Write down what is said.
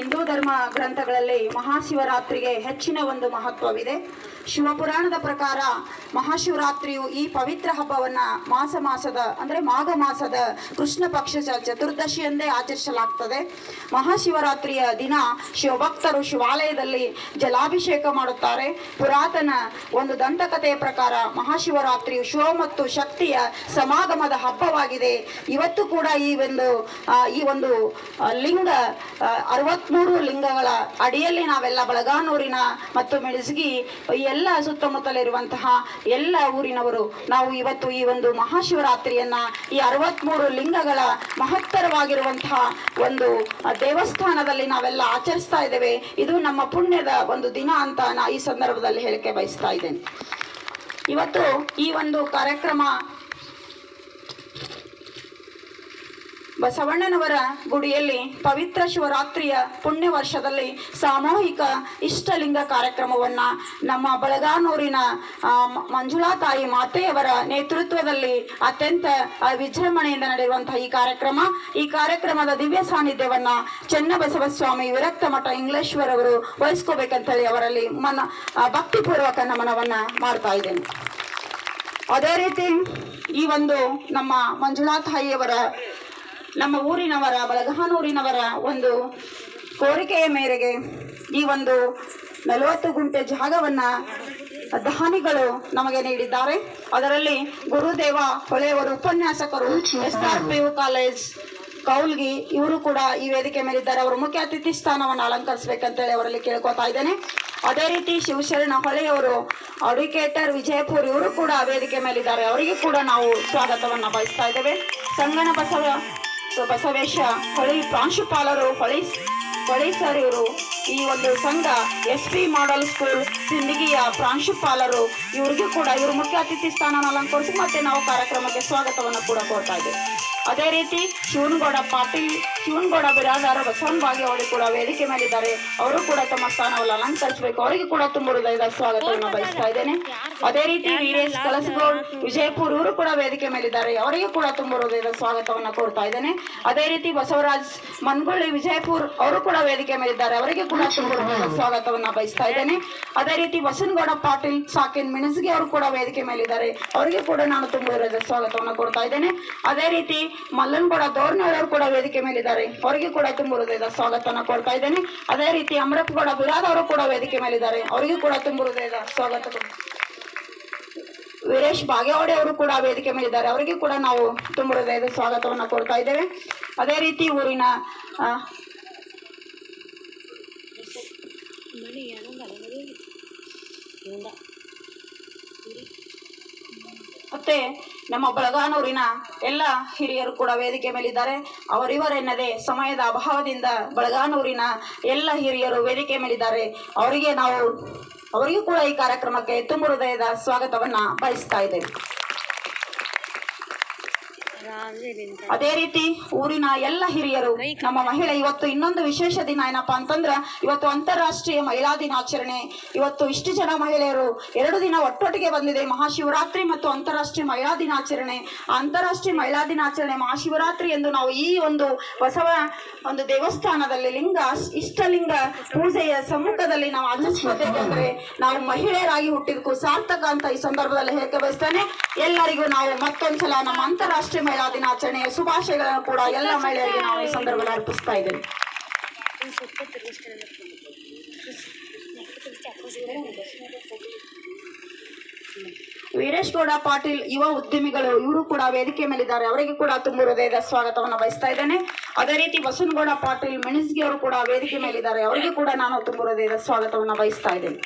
ಹಿಂದೂ ಧರ್ಮ ಗ್ರಂಥಗಳಲ್ಲಿ ಮಹಾಶಿವರಾತ್ರಿಗೆ ಹೆಚ್ಚಿನ ಒಂದು ಮಹತ್ವವಿದೆ. ಶಿವಪುರಾಣದ ಪ್ರಕಾರ ಮಹಾಶಿವರಾತ್ರಿಯು ಈ ಪವಿತ್ರ ಹಬ್ಬವನ್ನ ಮಾಸದ ಅಂದರೆ ಮಾಘ ಮಾಸದ ಕೃಷ್ಣ ಪಕ್ಷದ ಚತುರ್ದಶಿಯಂದೇ ಆಚರಿಸಲಾಗ್ತದೆ. ಮಹಾಶಿವರಾತ್ರಿಯ ದಿನ ಶಿವಭಕ್ತರು ಶಿವಾಲಯದಲ್ಲಿ ಜಲಾಭಿಷೇಕ ಮಾಡುತ್ತಾರೆ. ಪುರಾತನ ಒಂದು ದಂತಕಥೆಯ ಪ್ರಕಾರ ಮಹಾಶಿವರಾತ್ರಿಯು ಶಿವ ಮತ್ತು ಶಕ್ತಿಯ ಸಮಾಗಮದ ಹಬ್ಬವಾಗಿದೆ. ಇವತ್ತು ಕೂಡ ಈ ಒಂದು ಲಿಂಗ 63 ಲಿಂಗಗಳ ಅಡಿಯಲ್ಲಿ ನಾವೆಲ್ಲ ಬಳಗಾನೂರಿನ ಮತ್ತು ಮೆಣಸಗಿ ಎಲ್ಲ ಸುತ್ತಮುತ್ತಲಿರುವಂತಹ ಎಲ್ಲ ಊರಿನವರು ನಾವು ಇವತ್ತು ಈ ಒಂದು ಮಹಾಶಿವರಾತ್ರಿಯನ್ನ ಈ 63 ಲಿಂಗಗಳ ಮಹತ್ತರವಾಗಿರುವಂತಹ ಒಂದು ದೇವಸ್ಥಾನದಲ್ಲಿ ನಾವೆಲ್ಲ ಆಚರಿಸ್ತಾ ಇದ್ದೇವೆ. ಇದು ನಮ್ಮ ಪುಣ್ಯದ ಒಂದು ದಿನ ಅಂತ ನಾ ಈ ಸಂದರ್ಭದಲ್ಲಿ ಹೇಳಿಕೆ ಬಯಸ್ತಾ ಇದ್ದೇನೆ. ಇವತ್ತು ಈ ಒಂದು ಕಾರ್ಯಕ್ರಮ ಬಸವಣ್ಣನವರ ಗುಡಿಯಲ್ಲಿ ಪವಿತ್ರ ಶಿವರಾತ್ರಿಯ ಪುಣ್ಯ ವರ್ಷದಲ್ಲಿ ಸಾಮೂಹಿಕ ಇಷ್ಟಲಿಂಗ ಕಾರ್ಯಕ್ರಮವನ್ನ ನಮ್ಮ ಬಳಗಾನೂರಿನ ಮಂಜುಳಾ ತಾಯಿ ಮಾತೆಯವರ ನೇತೃತ್ವದಲ್ಲಿ ಅತ್ಯಂತ ವಿಜೃಂಭಣೆಯಿಂದ ನಡೆಯುವಂತಹ ಈ ಕಾರ್ಯಕ್ರಮದ ದಿವ್ಯ ಸಾನ್ನಿಧ್ಯವನ್ನ ಚನ್ನಬಸವಸ್ವಾಮಿ ವಿರಕ್ತ ಮಠ ಇಂಗ್ಲೇಶ್ವರ್ ಅವರು ವಹಿಸ್ಕೋಬೇಕಂತ ಹೇಳಿ ಅವರಲ್ಲಿ ಭಕ್ತಿಪೂರ್ವಕ ನಮನವನ್ನ ಮಾಡ್ತಾ ಇದ್ದೇನೆ. ಅದೇ ರೀತಿ ಈ ಒಂದು ನಮ್ಮ ಮಂಜುಳಾ ತಾಯಿಯವರ ನಮ್ಮ ಊರಿನವರ ಬಳಗಾನೂರಿನವರ ಒಂದು ಕೋರಿಕೆಯ ಮೇರೆಗೆ ಈ ಒಂದು 40 ಗುಂಟೆ ಜಾಗವನ್ನ ದಾನಿಗಳು ನಮಗೆ ನೀಡಿದ್ದಾರೆ. ಅದರಲ್ಲಿ ಗುರುದೇವ ಹೊಳೆಯವರು ಉಪನ್ಯಾಸಕರು SRPU ಕಾಲೇಜ್ ಕೌಲ್ಗಿ ಇವರು ಕೂಡ ಈ ವೇದಿಕೆ ಮೇಲಿದ್ದಾರೆ. ಅವರು ಮುಖ್ಯ ಅತಿಥಿ ಸ್ಥಾನವನ್ನು ಅಲಂಕರಿಸಬೇಕಂತೇಳಿ ಅವರಲ್ಲಿ ಕೇಳ್ಕೊತಾ ಇದ್ದೇನೆ. ಅದೇ ರೀತಿ ಶಿವಶರಣ ಹೊಳೆಯವರು ಅಡ್ವೊಕೇಟರ್ ವಿಜಯಪುರ್ ಇವರು ಕೂಡ ವೇದಿಕೆ ಮೇಲಿದ್ದಾರೆ. ಅವರಿಗೆ ಕೂಡ ನಾವು ಸ್ವಾಗತವನ್ನ ಬಯಸ್ತಾ ಇದ್ದೇವೆ. ಸಂಗಣ ಬಸವೇಶ ಹೊಳಿ ಪ್ರಾಂಶುಪಾಲರು ಹೊಳಿ ಸರ್ ಇವರು ಈ ಒಂದು ಸಂಘ SP ಮಾಡೆಲ್ ಸ್ಕೂಲ್ ಸಿಂದಗಿಯ ಪ್ರಾಂಶುಪಾಲರು ಇವರಿಗೂ ಕೂಡ ಇವರು ಮುಖ್ಯ ಅತಿಥಿ ಸ್ಥಾನವನ್ನು ಅಲಂಕರಿಸಿ ಮತ್ತೆ ನಾವು ಕಾರ್ಯಕ್ರಮಕ್ಕೆ ಸ್ವಾಗತವನ್ನು ಕೂಡ ಕೊಡ್ತಾ ಇದ್ದೇವೆ. ಅದೇ ರೀತಿ ಶಿವನಗೌಡ ಬಿರಾದಾರ ಬಸವನ ಬಾಗೇವಾಡಿ ಕೂಡ ವೇದಿಕೆ ಮೇಲಿದ್ದಾರೆ. ಅವರು ಕೂಡ ತಮ್ಮ ಸ್ಥಾನವನ್ನು ಅಲಂಕರಿಸಬೇಕು. ಅವರಿಗೆ ಕೂಡ ತುಂಬ ಹೃದಯದ ಸ್ವಾಗತವನ್ನು ಬಯಸ್ತಾ ಇದ್ದೇನೆ. ಅದೇ ರೀತಿ ವೀರೇಶ್ ಕಲಸಗೌಡ್ ವಿಜಯಪುರ್ ಇವರು ಕೂಡ ವೇದಿಕೆ ಮೇಲಿದ್ದಾರೆ. ಅವರಿಗೆ ಕೂಡ ತುಂಬ ಹೃದಯದ ಸ್ವಾಗತವನ್ನು ಕೊಡ್ತಾ ಇದ್ದೇನೆ. ಅದೇ ರೀತಿ ಬಸವರಾಜ್ ಮನ್ಗೊಳ್ಳಿ ವಿಜಯಪುರ್ ಅವರು ಕೂಡ ವೇದಿಕೆ ಮೇಲಿದ್ದಾರೆ. ಅವರಿಗೆ ಕೂಡ ತುಂಬ ಹೃದಯದ ಸ್ವಾಗತವನ್ನ ಬಯಸ್ತಾ ಇದ್ದೇನೆ. ಅದೇ ರೀತಿ ಬಸನಗೌಡ ಪಾಟೀಲ್ ಸಾಕಿನ್ ಮಿಣಸ್ಗಿ ಅವರು ಕೂಡ ವೇದಿಕೆ ಮೇಲಿದ್ದಾರೆ. ಅವರಿಗೆ ಕೂಡ ನಾನು ತುಂಬ ಹೃದಯದ ಸ್ವಾಗತವನ್ನು ಕೊಡ್ತಾ ಇದ್ದೇನೆ. ಅದೇ ರೀತಿ ಮಲ್ಲನಗೌಡ ದೋರ್ನವರು ಕೂಡ ವೇದಿಕೆ ಮೇಲಿದ್ದಾರೆ. ಅವರಿಗೆ ಕೂಡ ತುಂಬ ಹೃದಯದ ಸ್ವಾಗತವನ್ನು ಕೊಡ್ತಾ ಇದ್ದೇನೆ. ಅದೇ ರೀತಿ ಅಮರಪ್ಪಗೌಡ ಬಿರಾದ್ ಅವರು ಕೂಡ ವೇದಿಕೆ ಮೇಲಿದ್ದಾರೆ. ಅವರಿಗೂ ಕೂಡ ತುಂಬ ಹೃದಯದ ಸ್ವಾಗತ. ವೀರೇಶ್ ಬಾಗೇವಾಡಿ ಅವರು ಕೂಡ ವೇದಿಕೆ ಮೇಲಿದ್ದಾರೆ. ಅವರಿಗೆ ಕೂಡ ನಾವು ತುಂಬ ಹೃದಯದ ಸ್ವಾಗತವನ್ನು ಕೊಡ್ತಾ ಇದ್ದೇವೆ. ಅದೇ ರೀತಿ ಊರಿನ ಮತ್ತೆ ನಮ್ಮ ಬಳಗಾನೂರಿನ ಎಲ್ಲ ಹಿರಿಯರು ಕೂಡ ವೇದಿಕೆ ಮೇಲಿದ್ದಾರೆ. ಅವರಿವರೆನ್ನದೇ ಸಮಯದ ಅಭಾವದಿಂದ ಬಳಗಾನೂರಿನ ಎಲ್ಲ ಹಿರಿಯರು ವೇದಿಕೆ ಮೇಲಿದ್ದಾರೆ. ಅವರಿಗೂ ಕೂಡ ಈ ಕಾರ್ಯಕ್ರಮಕ್ಕೆ ತುಂಬ ಹೃದಯದ ಸ್ವಾಗತವನ್ನ ಬಯಸ್ತಾ ಇದ್ದೇವೆ. ಅದೇ ರೀತಿ ಊರಿನ ಎಲ್ಲ ಹಿರಿಯರು ನಮ್ಮ ಮಹಿಳೆ ಇವತ್ತು ಇನ್ನೊಂದು ವಿಶೇಷ ದಿನ ಏನಪ್ಪಾ ಅಂತಂದ್ರ ಇವತ್ತು ಅಂತಾರಾಷ್ಟ್ರೀಯ ಮಹಿಳಾ ದಿನಾಚರಣೆ. ಇವತ್ತು ಇಷ್ಟು ಜನ ಮಹಿಳೆಯರು 2 ದಿನ ಒಟ್ಟೊಟ್ಟಿಗೆ ಬಂದಿದೆ, ಮಹಾಶಿವರಾತ್ರಿ ಮತ್ತು ಅಂತಾರಾಷ್ಟ್ರೀಯ ಮಹಿಳಾ ದಿನಾಚರಣೆ. ಅಂತಾರಾಷ್ಟ್ರೀಯ ಮಹಿಳಾ ದಿನಾಚರಣೆ ಮಹಾಶಿವರಾತ್ರಿ ಎಂದು ನಾವು ಈ ಒಂದು ಬಸವ ಒಂದು ದೇವಸ್ಥಾನದಲ್ಲಿ ಇಷ್ಟಲಿಂಗ ಪೂಜೆಯ ಸಮ್ಮುಖದಲ್ಲಿ ನಾವು ಆಚರಿಸಬೇಕೆಂದ್ರೆ ನಾವು ಮಹಿಳೆಯರಾಗಿ ಹುಟ್ಟಿದಕ್ಕೂ ಸಾರ್ಥಕ ಅಂತ ಈ ಸಂದರ್ಭದಲ್ಲಿ ಹೇಳಕ್ಕೆ ಬಯಸ್ತೇನೆ. ಎಲ್ಲರಿಗೂ ನಾವು ಮತ್ತೊಂದ್ಸಲ ನಮ್ಮ ಅಂತಾರಾಷ್ಟ್ರೀಯ ಮಹಿಳಾ ದಿನಾಚರಣೆಯ ಶುಭಾಶಯಗಳನ್ನು ಕೂಡ ಎಲ್ಲ ಮಹಿಳೆಯರಿಗೆ ನಾವು ಈ ಸಂದರ್ಭದಲ್ಲಿ ಅರ್ಪಿಸ್ತಾ ಇದ್ದೇವೆ. ವೀರೇಶ್ ಗೌಡ ಪಾಟೀಲ್ ಯುವ ಉದ್ಯಮಿಗಳು ಇವರು ಕೂಡ ವೇದಿಕೆ ಮೇಲಿದ್ದಾರೆ. ಅವರಿಗೆ ಕೂಡ ತುಂಬ ಹೃದಯದ ಸ್ವಾಗತವನ್ನು ಬಯಸ್ತಾ ಇದ್ದೇನೆ. ಅದೇ ರೀತಿ ಬಸನಗೌಡ ಪಾಟೀಲ್ ಮೆಣಸ್ಗಿ ಅವರು ಕೂಡ ವೇದಿಕೆ ಮೇಲಿದ್ದಾರೆ. ಅವರಿಗೆ ಕೂಡ ನಾನು ತುಂಬ ಹೃದಯದ ಸ್ವಾಗತವನ್ನು ಬಯಸ್ತಾ ಇದ್ದೇನೆ.